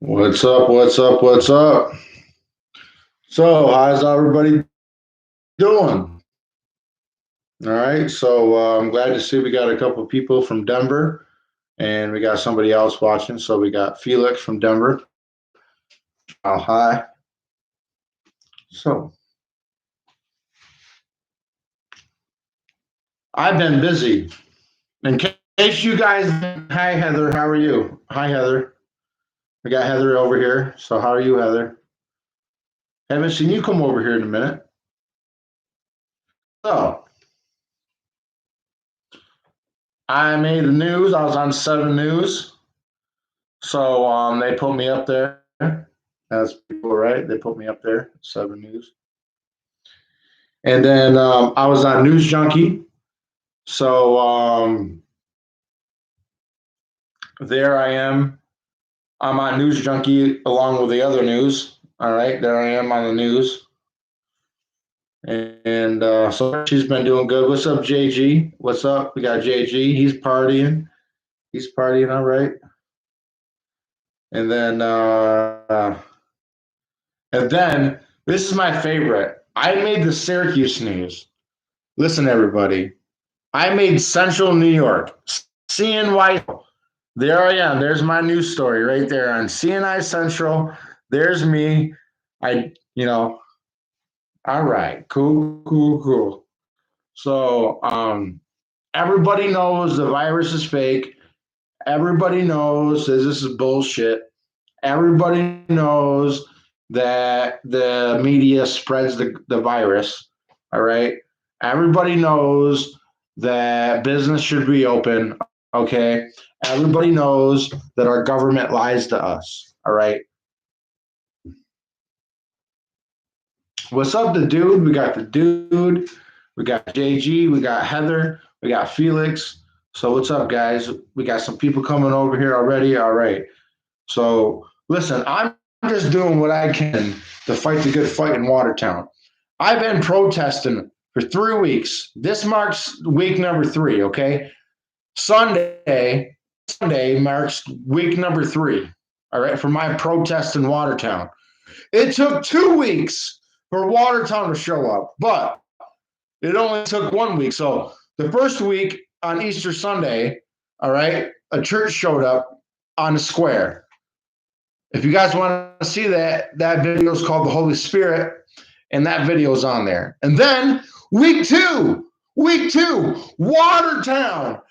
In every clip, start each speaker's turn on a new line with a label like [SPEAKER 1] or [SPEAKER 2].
[SPEAKER 1] What's up? What's up? What's up? So, how's everybody doing? All right. So, I'm glad to see we got a couple people from Denver and we got somebody else watching. So, we got Felix from Denver. Oh, hi. So, I've been busy. In case you guys, hi, Heather. How are you? Hi, Heather. We got Heather over here. So, how are you, Heather? Haven't seen you come over here in a minute. So, I made the news. I was on 7 News. So, they put me up there. As people, right? They put me up there, 7 News. And then I was on News Junkie. So there I am. I'm on News Junkie along with the other news. All right, there I am on the news. And so she's been doing good. What's up, JG? What's up? We got JG. He's partying. He's partying, all right. And then, this is my favorite. I made the Syracuse news. Listen, everybody. I made Central New York, CNY. There I am. There's my news story right there on CNI Central. There's me. All right, cool, cool, cool. So, everybody knows the virus is fake. Everybody knows that this is bullshit. Everybody knows that the media spreads the virus. All right. Everybody knows that business should be open. Okay. Everybody knows that our government lies to us. All right. What's up, the dude? We got the dude. We got JG. We got Heather. We got Felix. So, what's up, guys? We got some people coming over here already. All right. So, listen, I'm just doing what I can to fight the good fight in Watertown. I've been protesting for 3 weeks. This marks week number 3, okay? Sunday marks week number 3, all right, for my protest in Watertown. It took 2 weeks for Watertown to show up, but it only took 1 week. So the first week on Easter Sunday, all right, a church showed up on the square. If you guys want to see that video is called The Holy Spirit, and that video is on there. And then week two, Watertown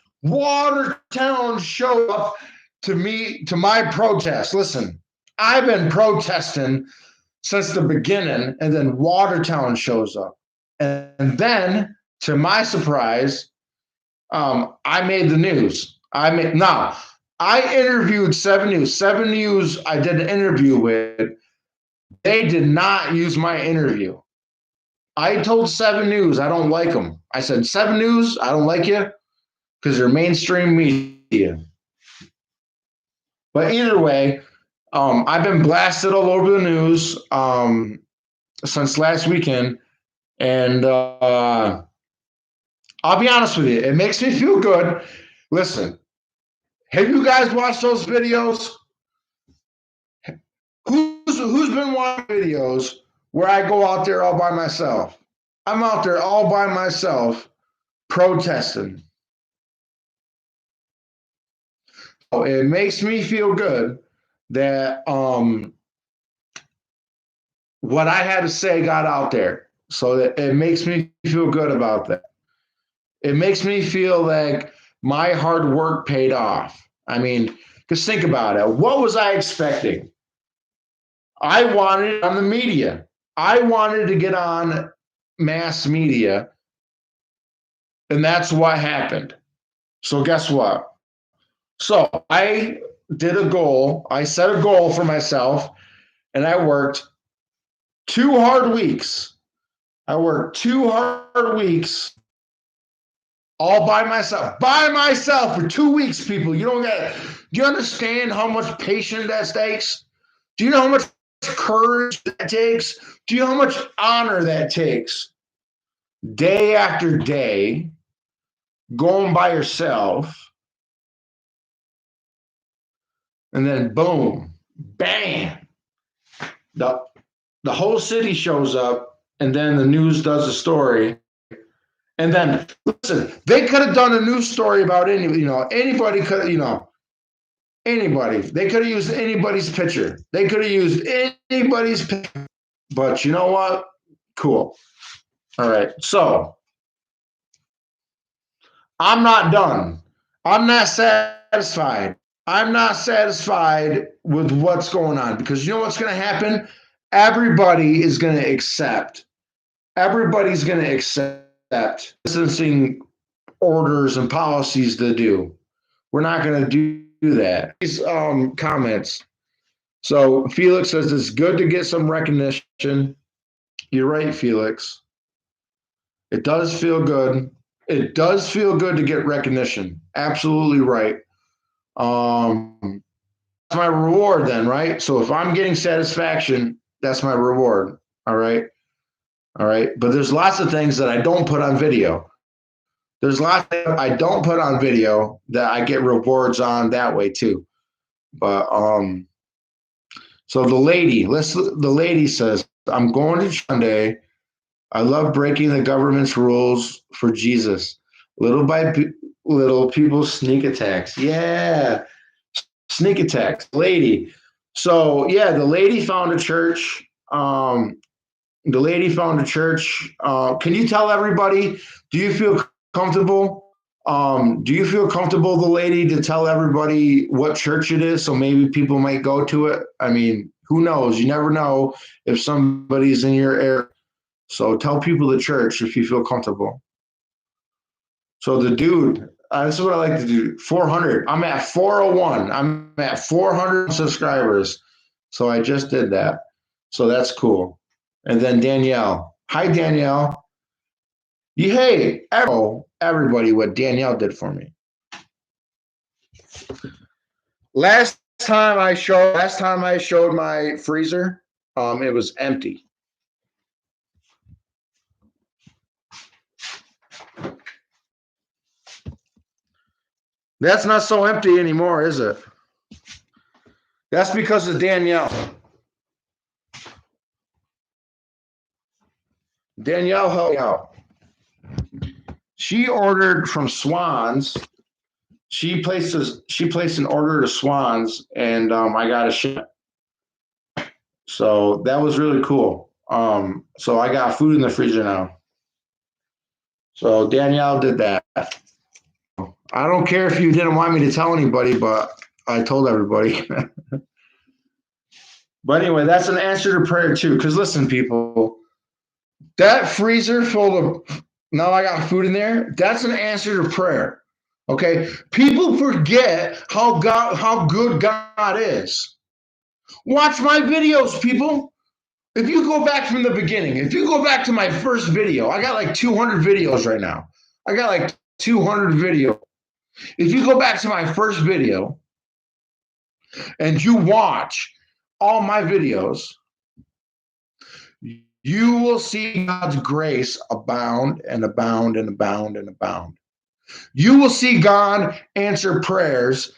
[SPEAKER 1] showed up to my protest. Listen, I've been protesting since the beginning, and then Watertown shows up. And then, to my surprise, I made the news. I interviewed 7 News. 7 News, I did an interview with. They did not use my interview. I told 7 News I don't like them. I said, 7 News, I don't like you because they're mainstream media. But either way, I've been blasted all over the news since last weekend. And I'll be honest with you, it makes me feel good. Listen, have you guys watched those videos? Who's been watching videos where I go out there all by myself? I'm out there all by myself protesting. So it makes me feel good that what I had to say got out there. So that it makes me feel good about that. It makes me feel like my hard work paid off. I mean, just think about it. What was I expecting? I wanted on the media. I wanted to get on mass media, and that's what happened. So guess what? So I did a goal. I set a goal for myself, and I worked 2 hard weeks. I worked 2 hard weeks all by myself for 2 weeks, people. Do you understand how much patience that takes? Do you know how much courage that takes? Do you know how much honor that takes? Day after day, going by yourself, and then boom, bam, the the whole city shows up, and then the news does a story. And then listen, they could have done a news story about anybody could, anybody. They could have used anybody's picture. They could have used anybody's picture. But you know what? Cool. All right. So I'm not done. I'm not satisfied. I'm not satisfied with what's going on, because you know what's going to happen? Everybody is going to accept. Everybody's going to accept distancing orders and policies to do. We're not going to do that. These comments. So Felix says it's good to get some recognition. You're right, Felix. It does feel good. It does feel good to get recognition. Absolutely right. That's my reward then, right? So if I'm getting satisfaction, that's my reward. All right. All right. But there's lots of things that I don't put on video. There's lots I don't put on video that I get rewards on that way too. But so the lady says, I'm going to Sunday. I love breaking the government's rules for Jesus. Little by little, people sneak attacks. Yeah, sneak attacks, lady. So yeah, the lady found a church. The lady found a church. Can you tell everybody? Do you feel comfortable? Do you feel comfortable, the lady, to tell everybody what church it is, so maybe people might go to it? I mean, who knows? You never know if somebody's in your area. So tell people the church if you feel comfortable. So the dude, this is what I like to do. 400. I'm at 401. I'm at 400 subscribers. So I just did that. So that's cool. And then Danielle. Hi, Danielle. Hey, everybody, what Danielle did for me. Last time I showed my freezer, it was empty. That's not so empty anymore, is it? That's because of Danielle. Danielle helped me out. She ordered from Swans. She placed an order to Swans, and I got a ship. So that was really cool. So I got food in the freezer now. So Danielle did that. I don't care if you didn't want me to tell anybody, but I told everybody. But anyway, that's an answer to prayer too. Because listen, people, that freezer full of, now I got food in there, that's an answer to prayer. Okay? People forget how good God is. Watch my videos, people. If you go back from the beginning, if you go back to my first video, I got like 200 videos right now. I got like 200 videos. If you go back to my first video and you watch all my videos, you will see God's grace abound and abound and abound and abound. You will see God answer prayers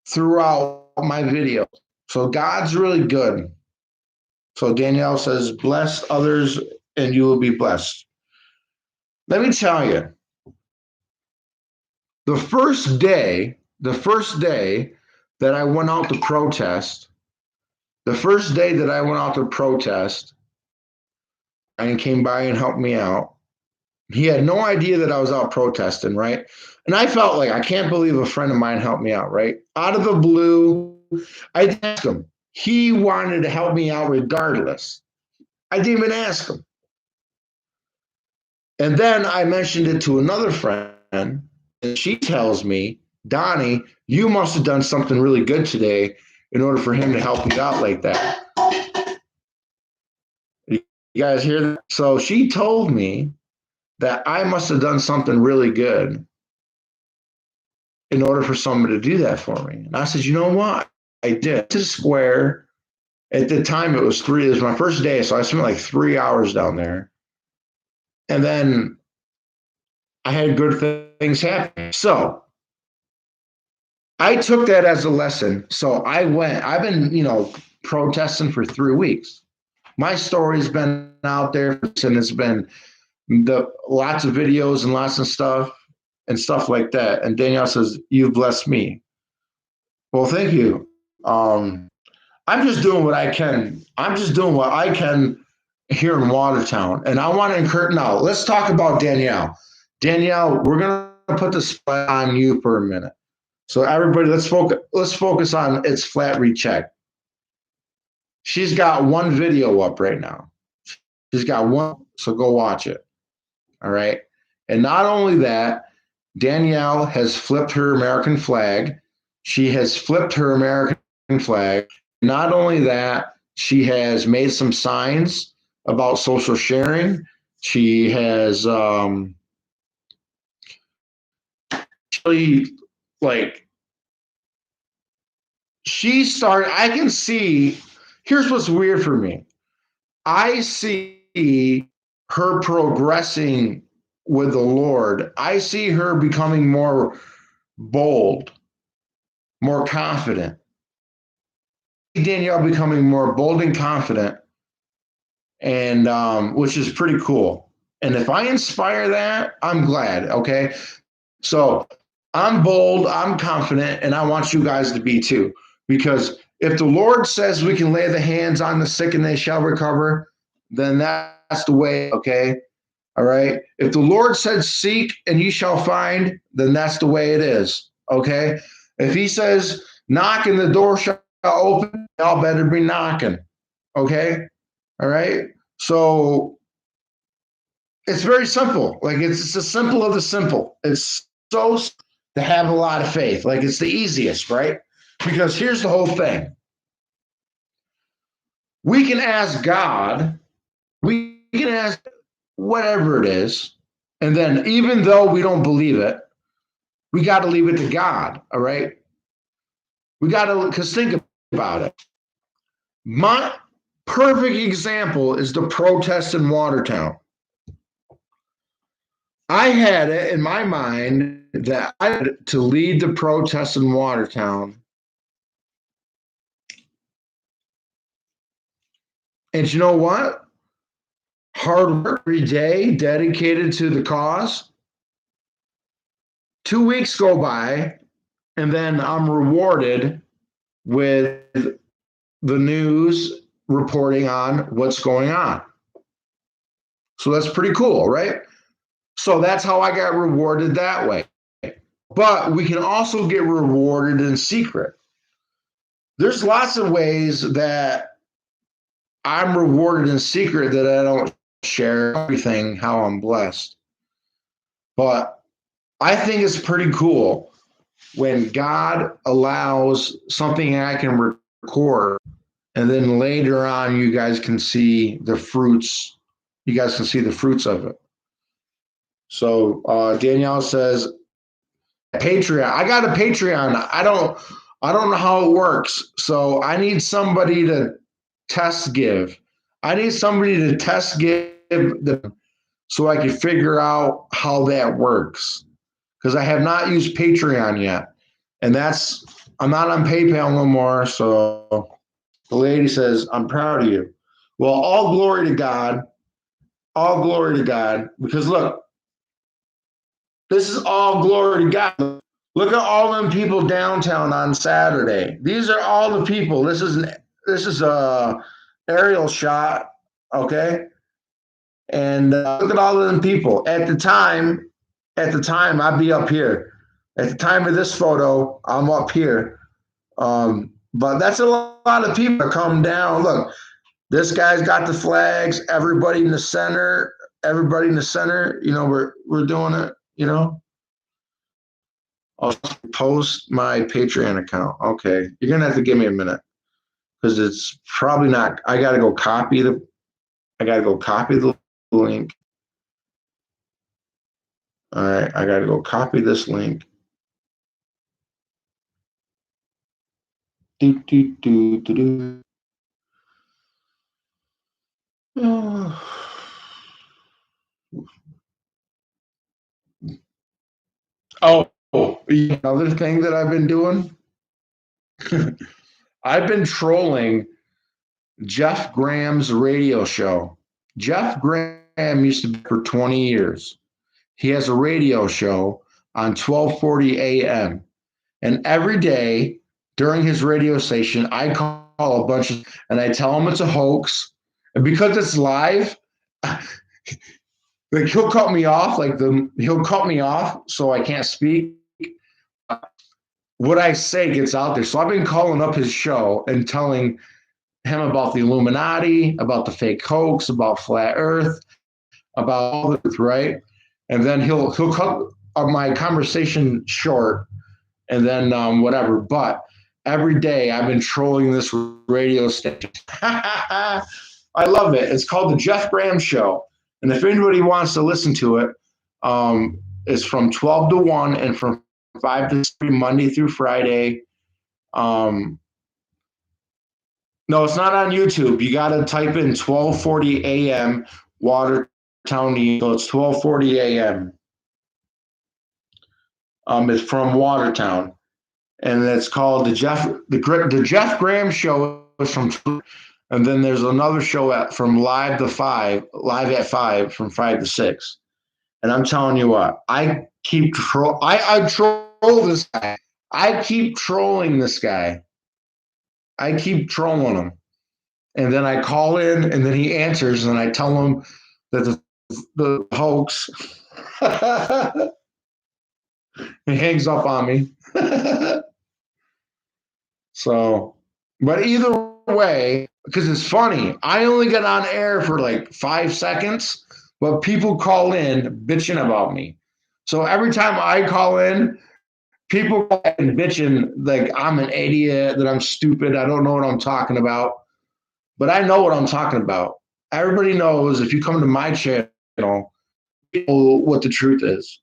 [SPEAKER 1] throughout my videos. So God's really good. So Danielle says, bless others and you will be blessed. Let me tell you, the first day that I went out to protest, and came by and helped me out, he had no idea that I was out protesting, right? And I felt like, I can't believe a friend of mine helped me out, right? Out of the blue, I asked him. He wanted to help me out regardless. I didn't even ask him. And then I mentioned it to another friend, and she tells me, Donnie, you must have done something really good today in order for him to help you out like that. You guys hear that? So she told me that I must have done something really good in order for someone to do that for me. And I said, you know what? I did. To the square. At the time, it was my first day, so I spent like 3 hours down there. And then I had good things happen. So I took that as a lesson. So I went, I've been, protesting for 3 weeks. My story's been out there and it's been the lots of videos and lots of stuff and stuff like that. And Danielle says, "You've blessed me." Well, thank you. I'm just doing what I can. I'm just doing what I can here in Watertown. And I want to encourage now. Let's talk about Danielle. Danielle, we're gonna put the spot on you for a minute. So everybody, let's focus on its flat recheck. She's got one video up right now. She's got one, so go watch it. All right. And not only that, Danielle has flipped her American flag. She has flipped her American flag. Not only that, she has made some signs about social sharing. She has really like she started. I can see. Here's what's weird for me. I see her progressing with the Lord. I see her becoming more bold, more confident. Danielle becoming more bold and confident, and which is pretty cool. And if I inspire that, I'm glad. Okay, so I'm bold, I'm confident, and I want you guys to be too. Because if the Lord says we can lay the hands on the sick and they shall recover, then that's the way. Okay, all right. If the Lord said seek and you shall find, then that's the way it is. Okay. If He says knock and the door shall open, y'all better be knocking. Okay. All right. So it's very simple. Like it's the simple of the simple. It's so to have a lot of faith. Like it's the easiest, right? Because here's the whole thing. We can ask God, we can ask whatever it is, and then even though we don't believe it, we got to leave it to God. All right. We got to, because think about it. My perfect example is the protest in Watertown. I had it in my mind that I had to lead the protest in Watertown. And you know what? Hard work every day, dedicated to the cause. 2 weeks go by, and then I'm rewarded with the news reporting on what's going on. So that's pretty cool, right? So that's how I got rewarded that way. But we can also get rewarded in secret. There's lots of ways that I'm rewarded in secret that I don't share everything how I'm blessed. But I think it's pretty cool when God allows something I can record, and then later on you guys can see the fruits. You guys can see the fruits of it. So Danielle says, Patreon. I got a Patreon. I don't know how it works. So I need somebody to test give. I need somebody to test give them so I can figure out how that works. Because I have not used Patreon yet. And I'm not on PayPal no more. So the lady says, I'm proud of you. Well, all glory to God. All glory to God. Because look, this is all glory to God. Look at all them people downtown on Saturday. These are all the people. This is a aerial shot, okay? And look at all of them people. At the time, I'd be up here. At the time of this photo, I'm up here. But that's a lot of people that come down. Look, this guy's got the flags. Everybody in the center. Everybody in the center. We're doing it. I'll post my Patreon account. Okay, you're gonna have to give me a minute because it's probably not. I gotta go copy the link. All right, I gotta go copy this link. Do do do do do. Oh, Oh, another thing that I've been doing, I've been trolling Jeff Graham's radio show. Jeff Graham used to be for 20 years. He has a radio show on 1240 a.m. And every day during his radio station, I call a bunch of and I tell him it's a hoax. And because it's live, like he'll cut me off, he'll cut me off so I can't speak. What I say gets out there. So I've been calling up his show and telling him about the Illuminati, about the fake hoax, about flat Earth, about all this, right? And then he'll cut my conversation short, and then whatever. But every day I've been trolling this radio station. I love it. It's called the Jeff Graham Show, and if anybody wants to listen to it, it's from 12 to 1 and from 5 to 3 Monday through Friday. No, it's not on YouTube. You got to type in 1240 a.m. Watertown. So it's 1240 a.m. It's from Watertown, and it's called the Jeff Graham Show. Is from, and then there's another show from live at 5 from 5 to 6. And I'm telling you what, I troll this guy. I keep trolling this guy. I keep trolling him. And then I call in, and then he answers, and I tell him that the hoax. He hangs up on me. So, but either way, because it's funny, I only get on air for like 5 seconds, but people call in bitching about me. So every time I call in, people call in bitching like I'm an idiot, that I'm stupid, I don't know what I'm talking about. But I know what I'm talking about. Everybody knows if you come to my channel, people what the truth is.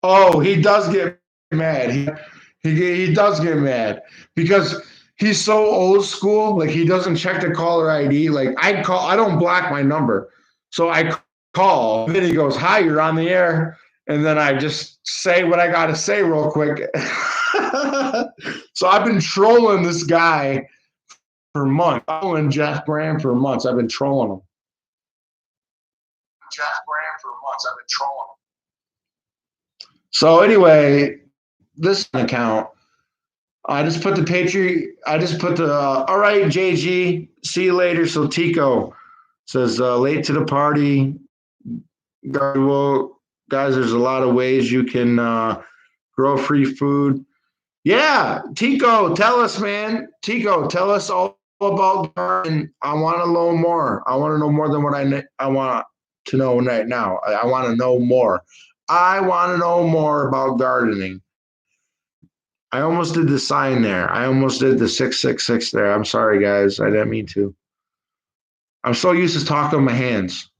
[SPEAKER 1] Oh, he does get mad. He does get mad because he's so old school. Like he doesn't check the caller ID. Like I don't block my number, so I call. And then he goes, "Hi, you're on the air," and then I just say what I got to say real quick. So I've been trolling this guy for months. Trolling Jeff Graham for months. I've been trolling him. Jeff Graham for months. I've been trolling him. So anyway, this account, I just put the Patriot. I just put the all right, JG. See you later. So Tico says late to the party. Well, guys, there's a lot of ways you can grow free food. Yeah, Tico, tell us, man. Tico, tell us all about gardening. I want to know more. I want to know more than what I want to know right now. I want to know more. I want to know more about gardening. I almost did the sign there. I almost did the 666 there. I'm sorry, guys. I didn't mean to. I'm so used to talking with my hands.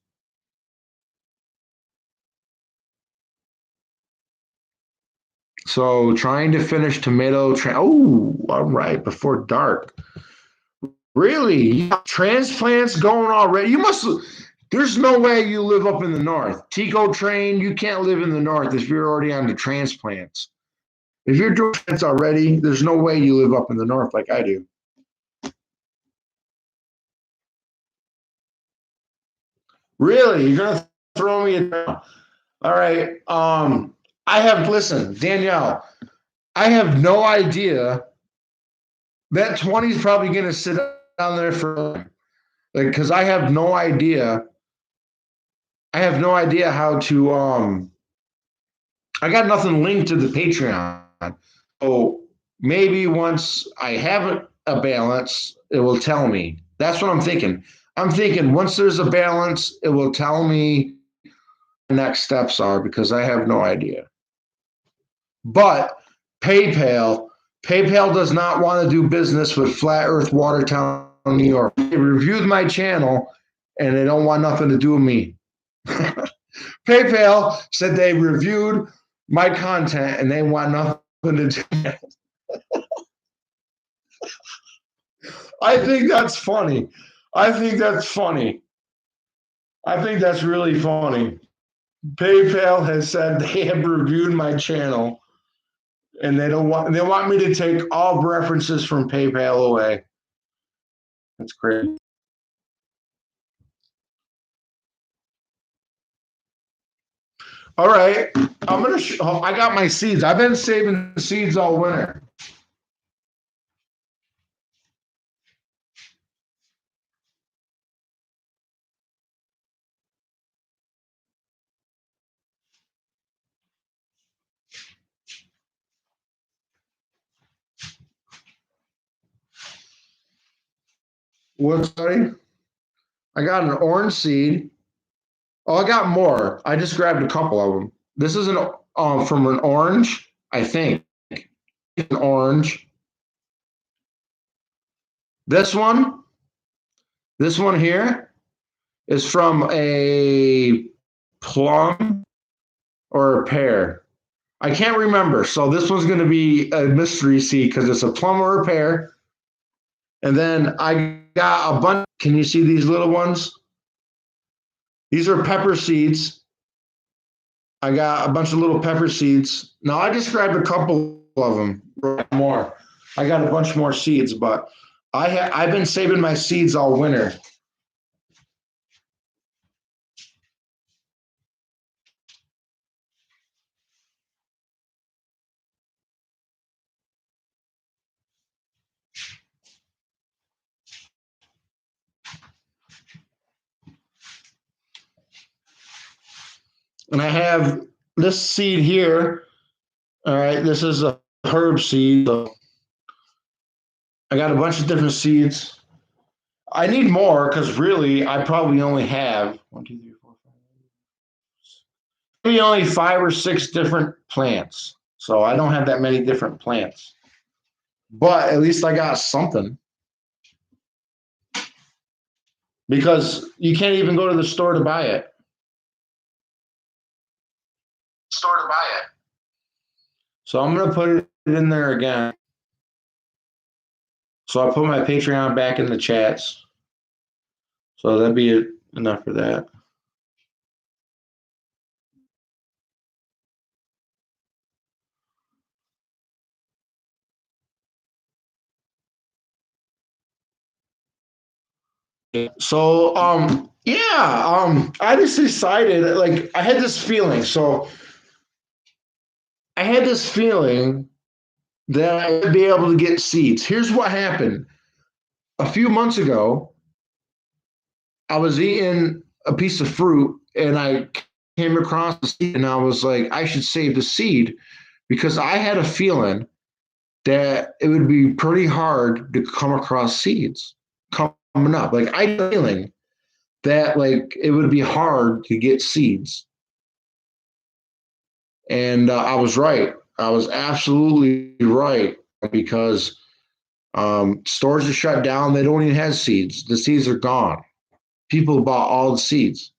[SPEAKER 1] So trying to finish tomato. Oh, all right. Before dark. Really? You have transplants going already? You must. There's no way you live up in the north. Tico train, you can't live in the north if you're already on the transplants. If you're doing transplants already, there's no way you live up in the north like I do. Really? You're gonna throw me a all right. Listen, Danielle, I have no idea. That 20 is probably gonna sit down there for like because I have no idea. I have no idea how to I got nothing linked to the Patreon. So maybe once I have a balance, it will tell me. That's what I'm thinking. I'm thinking once there's a balance, it will tell me the next steps are because I have no idea. But PayPal does not want to do business with Flat Earth Watertown, New York. They reviewed my channel and they don't want nothing to do with me. PayPal said they reviewed my content and they want nothing to do with it. I think that's funny. I think that's funny. I think that's really funny. PayPal has said they have reviewed my channel and they want me to take all references from PayPal away. That's crazy. All right, I got my seeds. I've been saving seeds all winter. What's that? I got an orange seed. Oh, I got more. I just grabbed a couple of them. This is an from an orange, I think. An orange. This one, this one here is from a plum or a pear. I can't remember. So this one's going to be a mystery seed because it's a plum or a pear. And then I got a bunch. Can you see these little ones? These are pepper seeds. I got a bunch of little pepper seeds. Now I just grabbed a couple of them. More. I got a bunch more seeds, but I've been saving my seeds all winter. And I have this seed here. All right, this is a herb seed. So I got a bunch of different seeds. I need more because really I probably only have one, two, three, four, five. Maybe only 5 or 6 different plants. So I don't have that many different plants. But at least I got something. Because you can't even go to the store to buy it. So I'm gonna put it in there again. So I put my Patreon back in the chats. So that'd be enough for that. So I just decided like I had this feeling. So I had this feeling that I'd be able to get seeds. Here's what happened. A few months ago, I was eating a piece of fruit and I came across the seed and I was like, I should save the seed because I had a feeling that it would be pretty hard to come across seeds coming up. Like I had a feeling that like it would be hard to get seeds. And I was right. I was absolutely right because stores are shut down. They don't even have seeds. The seeds are gone. People bought all the seeds.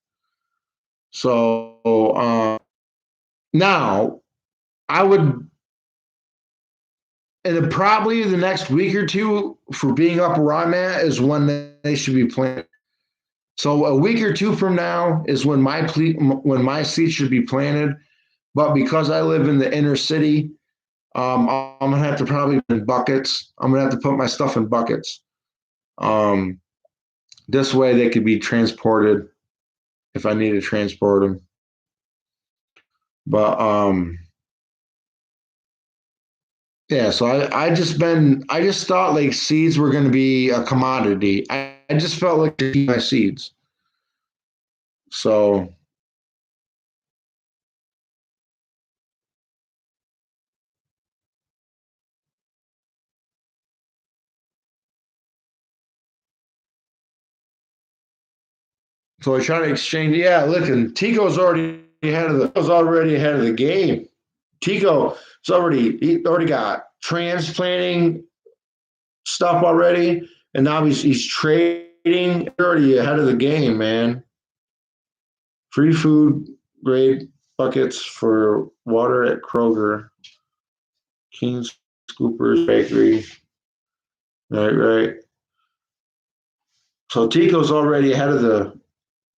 [SPEAKER 1] So now I would, and probably the next week or two for being up where I'm at is when they should be planted. So a week or two from now is when my seeds should be planted. But because I live in the inner city, I'm gonna have to probably in buckets. I'm gonna have to put my stuff in buckets. Um, this way they could be transported if I need to transport them. But yeah, so I just thought like seeds were gonna be a commodity. I just felt like to keep my seeds. So I try to exchange. Yeah, listen, Tico's already ahead of the game. Tico he already got transplanting stuff already, and now he's trading. Already ahead of the game, man. Free food grade buckets for water at Kroger, King's Scoopers Bakery. Right. So Tico's already ahead of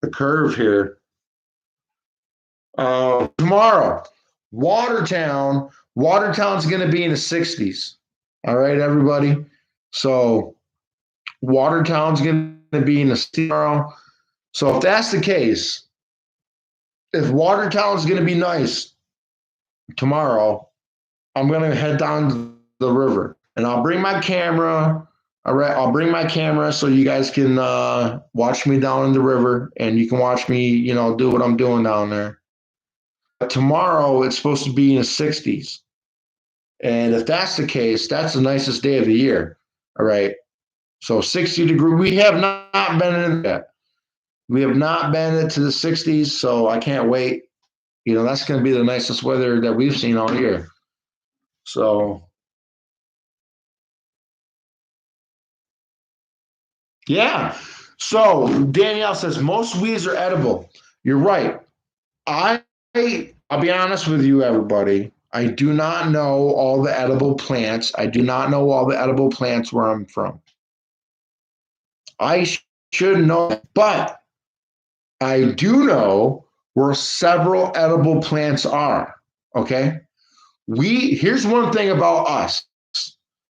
[SPEAKER 1] the curve here. Tomorrow, Watertown. Watertown's going to be in the 60s. All right, everybody. So Watertown's going to be in the tomorrow. So if that's the case, if Watertown's going to be nice tomorrow, I'm going to head down to the river and I'll bring my camera. All right, I'll bring my camera so you guys can watch me down in the river and you can watch me, do what I'm doing down there. But tomorrow it's supposed to be in the 60s. And if that's the case, that's the nicest day of the year. All right. So 60 degree. We have not been in that. We have not been into the 60s, so I can't wait. That's going to be the nicest weather that we've seen all year. So, yeah. So Danielle says most weeds are edible. You're right. I'll be honest with you, everybody. I do not know all the edible plants. I do not know all the edible plants where I'm from. I should know, but I do know where several edible plants are. Okay. Here's one thing about us.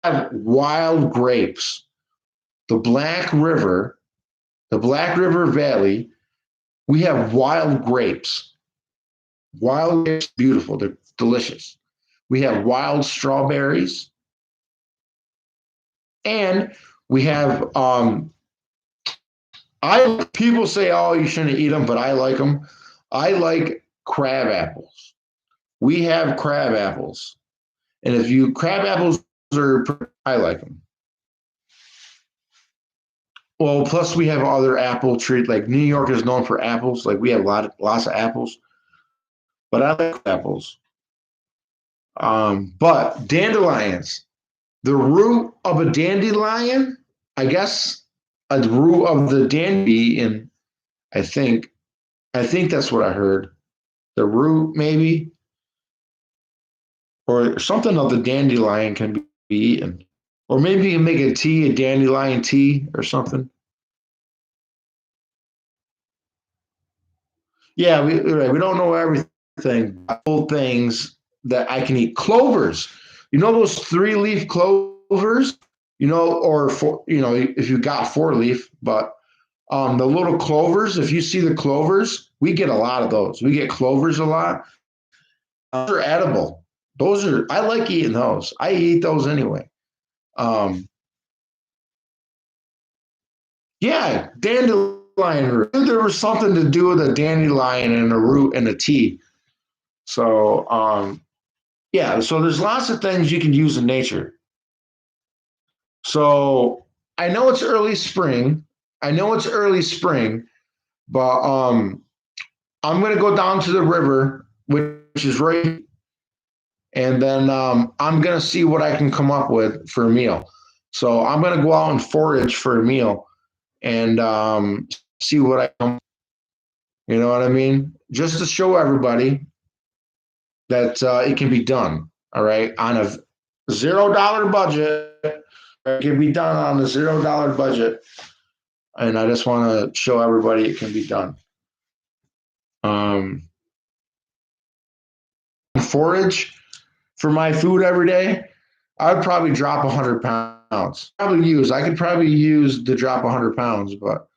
[SPEAKER 1] We have wild grapes. The Black River Valley, we have wild grapes. Wild grapes, beautiful. They're delicious. We have wild strawberries. And we have people say, oh, you shouldn't eat them, but I like them. I like crab apples. We have crab apples. And crab apples I like them. Well, plus we have other apple trees. Like New York is known for apples. Like we have lots of apples. But I like apples. But dandelions, the root of a dandelion, I guess a root of the dandelion, I think that's what I heard. The root, maybe, or something of the dandelion can be eaten. Or maybe you can make a dandelion tea or something. Yeah, we don't know everything. Whole things that I can eat. Clovers. Those 3-leaf clovers. Or if you got 4-leaf, but the little clovers. If you see the clovers, we get a lot of those. We get clovers a lot. Those are edible. I like eating those. I eat those anyway. Yeah, dandelion root. There was something to do with a dandelion and a root and a tea. So, yeah, so there's lots of things you can use in nature. So I know it's early spring. But I'm gonna go down to the river, which is right, and then I'm gonna see what I can come up with for a meal. So I'm gonna go out and forage for a meal and see what I come. You know what I mean? Just to show everybody that it can be done. All right, on a $0 budget, it can be done on a $0 budget, and I just want to show everybody it can be done. Forage for my food every day, I would probably drop 100 pounds. I could probably use to drop 100 pounds, but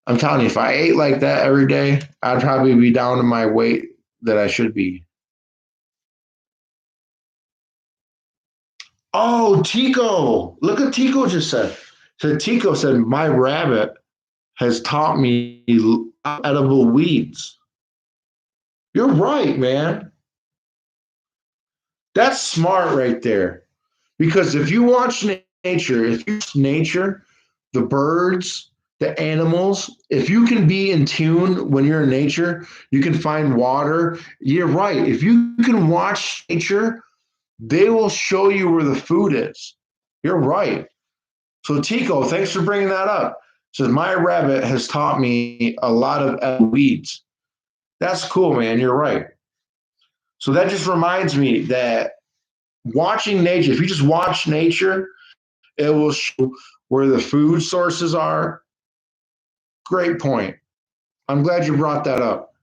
[SPEAKER 1] I'm telling you, if I ate like that every day, I'd probably be down to my weight that I should be. Oh, Tico. Look what Tico just said. So Tico said, my rabbit has taught me edible weeds. You're right, man. That's smart right there. Because if you watch nature, the birds, the animals, if you can be in tune when you're in nature, you can find water. You're right. If you can watch nature, they will show you where the food is. You're right. So Tico, thanks for bringing that up. Says my rabbit has taught me a lot of weeds. That's cool, man. You're right. So that just reminds me that watching nature, if you just watch nature, it will show where the food sources are. Great point. I'm glad you brought that up.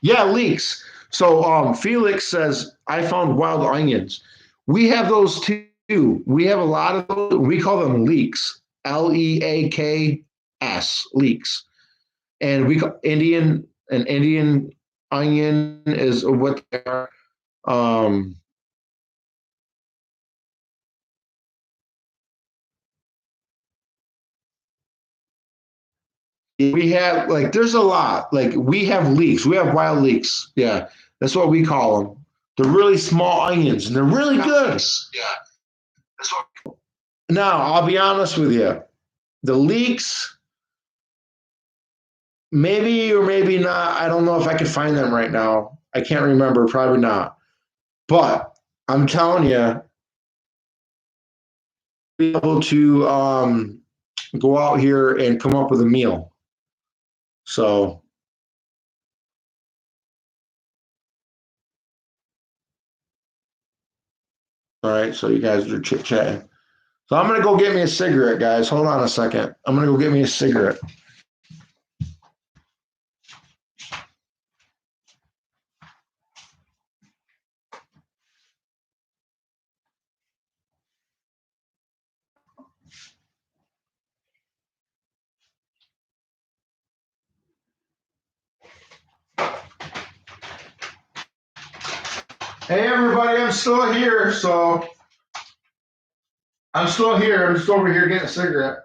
[SPEAKER 1] Yeah, leeks. So Felix says I found wild onions. We have those too. We have a lot of those. We call them leeks. Leaks. Leeks. And we call Indian onion is what they are. Um, we have like there's a lot. Like we have leeks. We have wild leeks. Yeah, that's what we call them. They're really small onions, and they're really good. Yeah, that's what. Now I'll be honest with you. The leeks, maybe or maybe not. I don't know if I can find them right now. I can't remember. Probably not. But I'm telling you, be able to go out here and come up with a meal. So, all right. So you guys are chit chatting. So I'm gonna go get me a cigarette, guys. Hold on a second. I'm gonna go get me a cigarette. Hey, everybody! I'm still here. So I'm still here. I'm just over here getting a cigarette.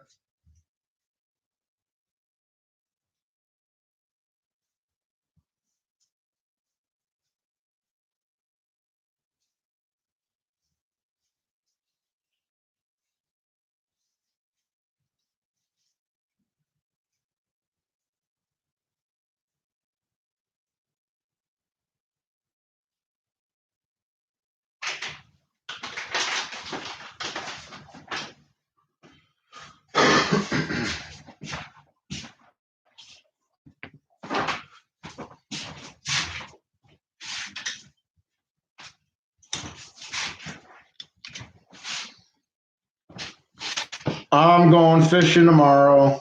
[SPEAKER 1] I'm going fishing tomorrow.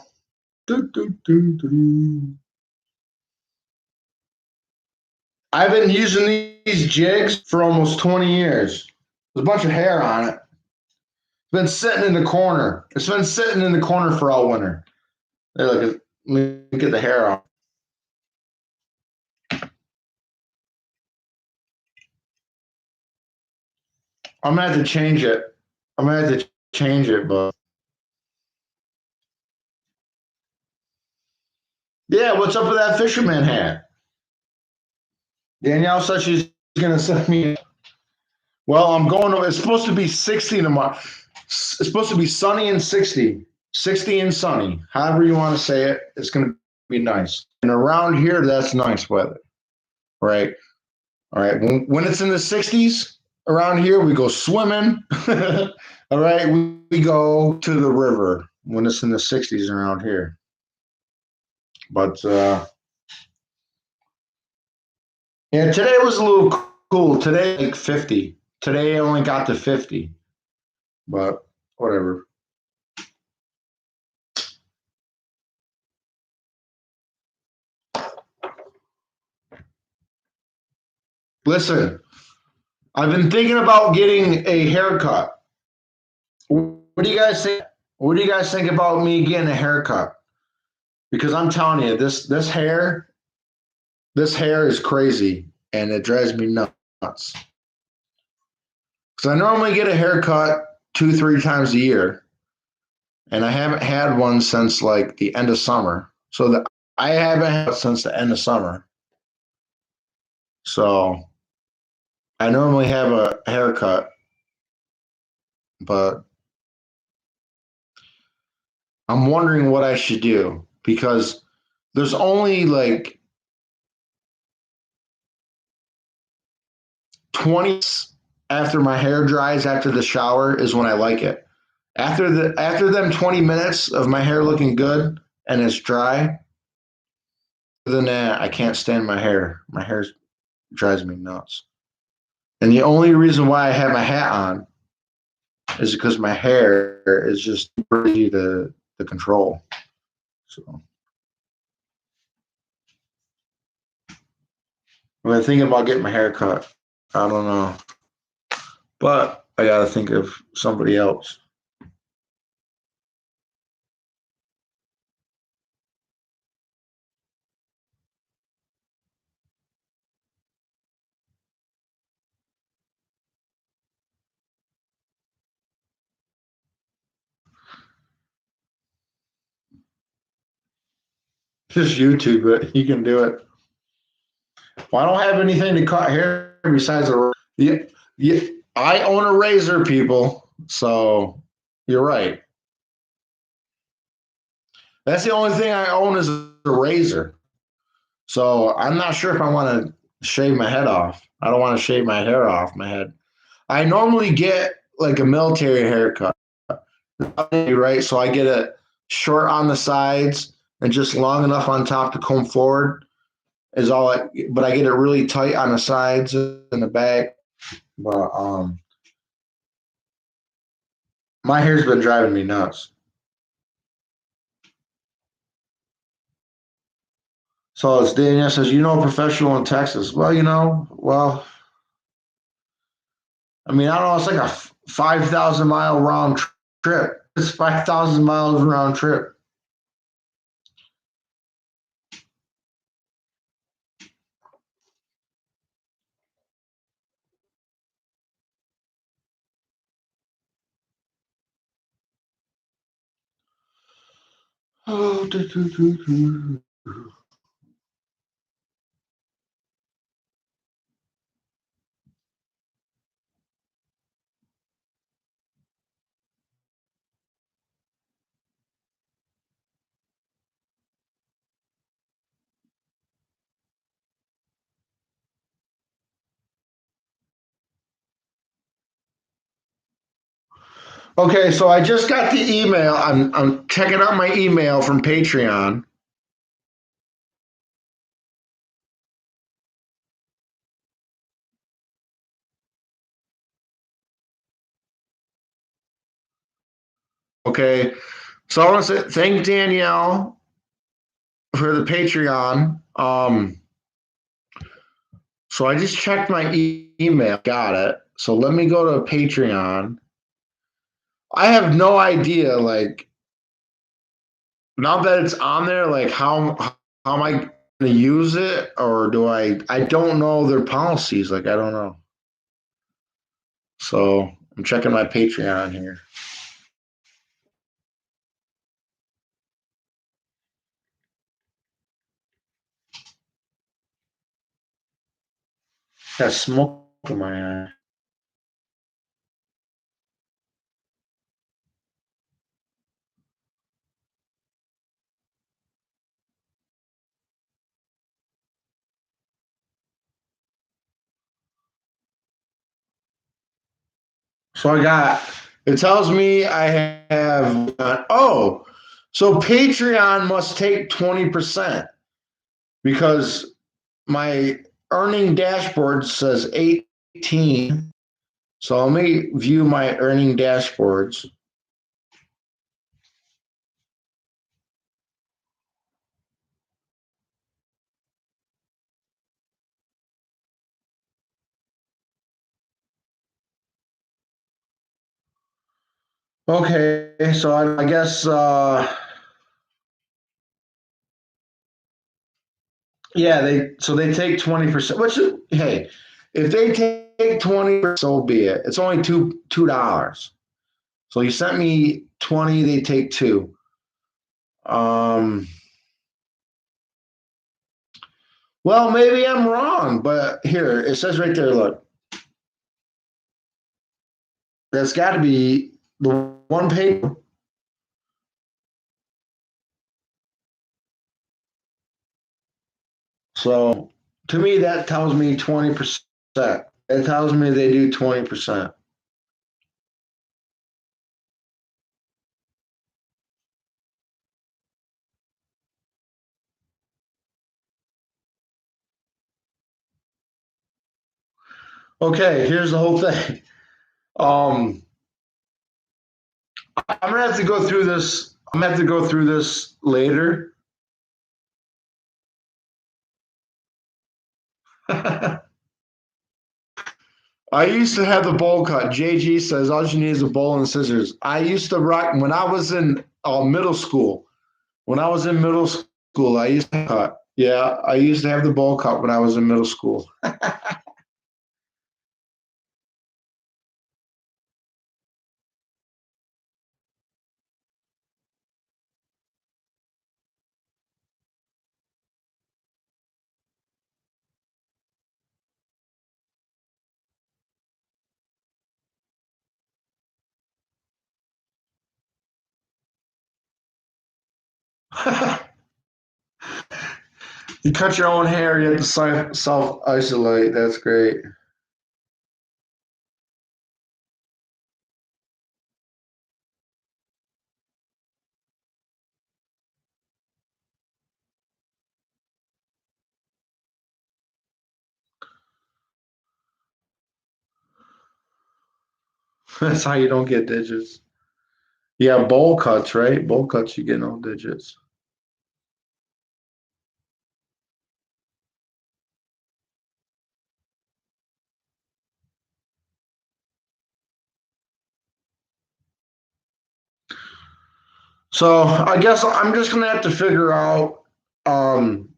[SPEAKER 1] Do, do, do, do. I've been using these jigs for almost 20 years. There's a bunch of hair on it. It's been sitting in the corner. It's been sitting in the corner for all winter. Hey, look, let me get the hair off. I'm gonna have to change it. I'm gonna have to change it, but yeah, what's up with that fisherman hat? Danielle said she's gonna send me. Well, I'm going to. It's supposed to be 60 tomorrow. It's supposed to be sunny and 60, 60 and sunny. However you want to say it, it's gonna be nice. And around here, that's nice weather, right? All right. When it's in the 60s around here, we go swimming. All right. We go to the river when it's in the 60s around here. But yeah, today was a little cool. Today, like 50. Today, I only got to 50, but whatever. Listen, I've been thinking about getting a haircut. What do you guys think? What do you guys think about me getting a haircut? Because I'm telling you, this hair is crazy, and it drives me nuts. Because I normally get a haircut 2, 3 times a year, and I haven't had one since like the end of summer. I haven't had it since the end of summer. So I normally have a haircut, but I'm wondering what I should do because there's only like 20 after my hair dries after the shower is when I like it. After them 20 minutes of my hair looking good and it's dry, other than that, I can't stand my hair. My hair drives me nuts. And the only reason why I have my hat on is because my hair is just easy to control. So I'm thinking about getting my hair cut. I don't know, but I got to think of somebody else. Just YouTube it. You can do it. Well, I don't have anything to cut hair besides a. Yeah, yeah, I own a razor, people. So you're right. That's the only thing I own is a razor. So I'm not sure if I want to shave my head off. I don't want to shave my hair off my head. I normally get like a military haircut, right? So I get it short on the sides and just long enough on top to comb forward is all I, but I get it really tight on the sides and the back. But my hair's been driving me nuts. So it's Danielle says, you know, a professional in Texas. Well, I mean, I don't know. It's like a 5,000 mile round trip. It's 5,000 miles round trip. Oh, do, do, do, do. Okay, so I just got the email. I'm checking out my email from Patreon. Okay, so I want to say thank Danielle for the Patreon. So I just checked my email, got it. So let me go to Patreon. I have no idea, like now that it's on there, like how am I going to use it, or do I? I don't know their policies. Like I don't know. So I'm checking my Patreon here. Got smoke in my eye. So I got. It tells me I have. Oh, so Patreon must take 20% because my earning dashboard says 18. So let me view my earning dashboards. Okay, so I guess yeah, they take 20%. Which is, hey, if they take 20%, so be it. It's only $2. So you sent me 20, they take two. Um, well, maybe I'm wrong, but here it says right there. Look, that's got to be the one page. So to me, that tells me 20%. It tells me they do 20%. Okay, here's the whole thing. Um, I'm gonna have to go through this. I'm gonna have to go through this later. I used to have the bowl cut. JG says all you need is a bowl and scissors. I used to rock when I was in middle school. When I was in middle school, I used to cut. Yeah, I used to have the bowl cut when I was in middle school. You cut your own hair, you have to self isolate. That's great. That's how you don't get digits. Yeah, bowl cuts, right? Bowl cuts, you get no digits. So I guess I'm just gonna have to figure out. Um,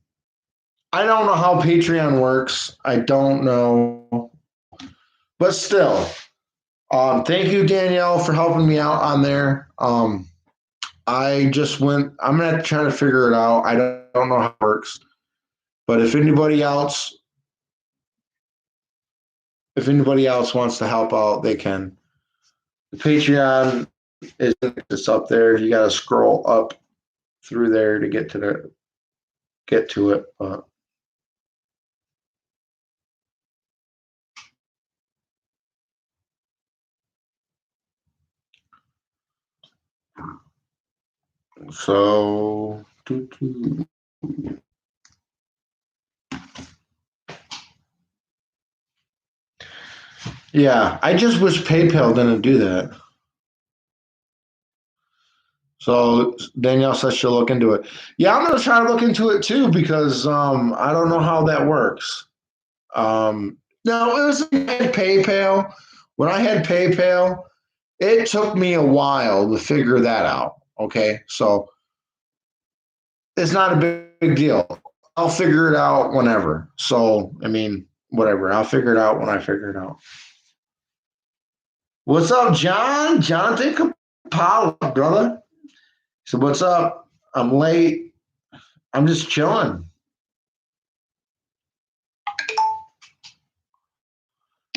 [SPEAKER 1] I don't know how Patreon works. I don't know, but still, thank you, Danielle, for helping me out on there. I just went. I'm gonna have to try to figure it out. I don't know how it works, but if anybody else wants to help out, they can. The Patreon is just up there. You got to scroll up through there to get to it. But so, yeah, I just wish PayPal didn't do that. So Danielle says she'll look into it. Yeah, I'm gonna try to look into it too because I don't know how that works. No, it was PayPal. When I had PayPal, it took me a while to figure that out. Okay, so it's not a big deal. I'll figure it out whenever. So I mean, whatever. I'll figure it out when I figure it out. What's up, John? Jonathan Kapala, brother. So what's up? I'm late. I'm just chilling.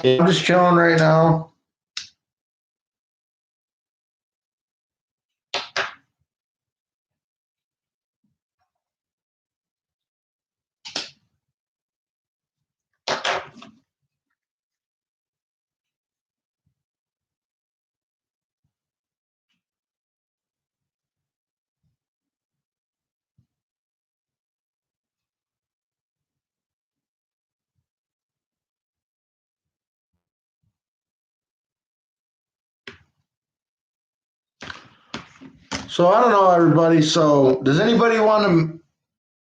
[SPEAKER 1] Yeah, I'm just chilling right now. So I don't know, everybody. So does anybody want to?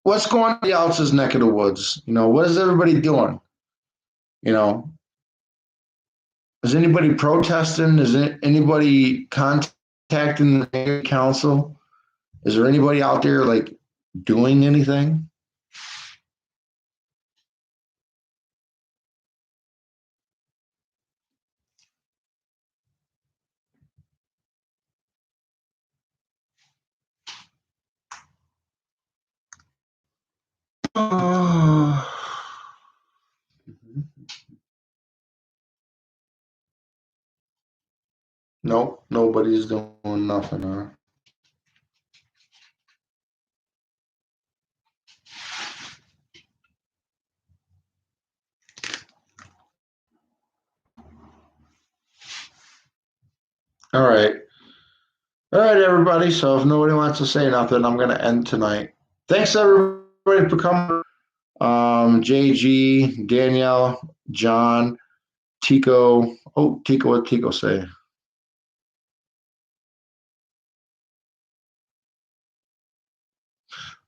[SPEAKER 1] What's going on in else's neck of the woods? What is everybody doing? You know, is anybody protesting? Is anybody contacting the mayor council? Is there anybody out there like doing anything? Nope, nobody's doing nothing. All right. All right, everybody. So if nobody wants to say nothing, I'm going to end tonight. Thanks, everybody, for coming. JG, Danielle, John, Tico. Oh, Tico, what Tico say?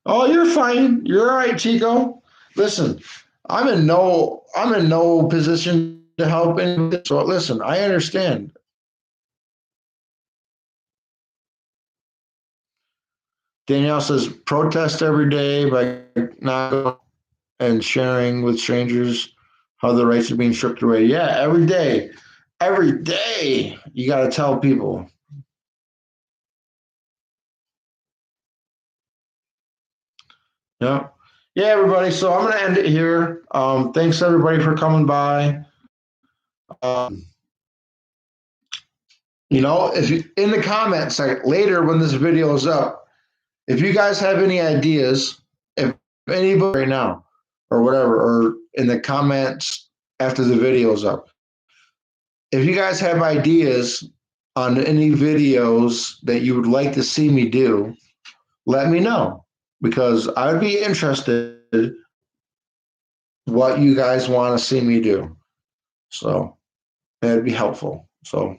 [SPEAKER 1] Oh, you're fine. You're all right, Chico. Listen, I'm in no position to help anybody. So listen, I understand. Danielle says protest every day by not going and sharing with strangers how the rights are being stripped away. Yeah, every day you got to tell people. Yeah, yeah, everybody. So I'm gonna end it here. Thanks everybody for coming by. Um, if you in the comments like later when this video is up, if you guys have any ideas, if anybody right now or whatever, or in the comments after the video is up, if you guys have ideas on any videos that you would like to see me do, let me know because I would be interested what you guys want to see me do. So that'd be helpful. So